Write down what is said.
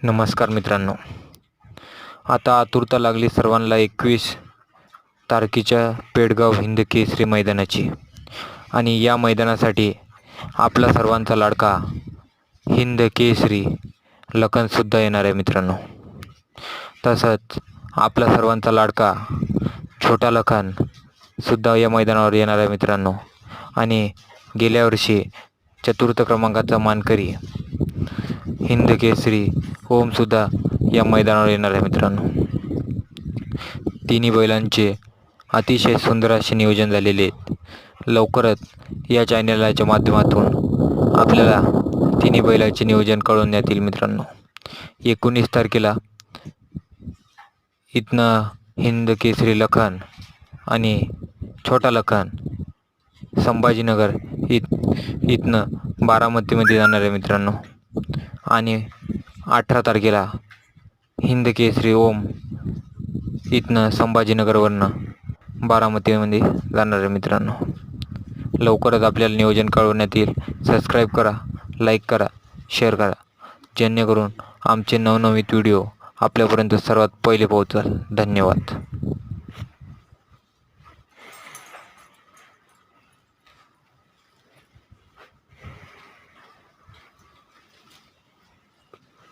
नमस्कार मित्रांनो, आता आतुरता लागली सर्वांना 21 तारखेच्या पेडगाव हिंद केसरी मैदानाची. आणि या मैदानासाठी आपला सर्वांचा लाडका हिंद केसरी लखनसुद्धा येणार आहे मित्रांनो. तसंच आपला सर्वांचा लाडका छोटा लखनसुद्धा या मैदानावर येणार आहे मित्रांनो. आणि गेल्या वर्षी चतुर्थ क्रमांकाचा मानकरी हिंद केसरी ओमसुद्धा या मैदानावर येणार आहे मित्रांनो. तिन्ही बैलांचे अतिशय सुंदर असे नियोजन झालेले आहेत. लवकरच या चॅनलच्या माध्यमातून आपल्याला तिन्ही बैलाचे नियोजन कळवण्यात येईल मित्रांनो. 19 तारखेला इथनं हिंद केसरी लखन आणि छोटा लखन संभाजीनगर इथनं बारामतीमध्ये जाणार आहे मित्रांनो. आणि 18 तारखेला हिंद केसरी ओम इथनं संभाजीनगरवरनं बारामतीमध्ये जाणार आहे मित्रांनो. लवकरच आपल्याला नियोजन कळवण्यात येईल. सबस्क्राईब करा, लाईक करा, शेअर करा, जेणेकरून आमचे नवनवीन व्हिडिओ आपल्यापर्यंत सर्वात पहिले पोहोचेल. धन्यवाद.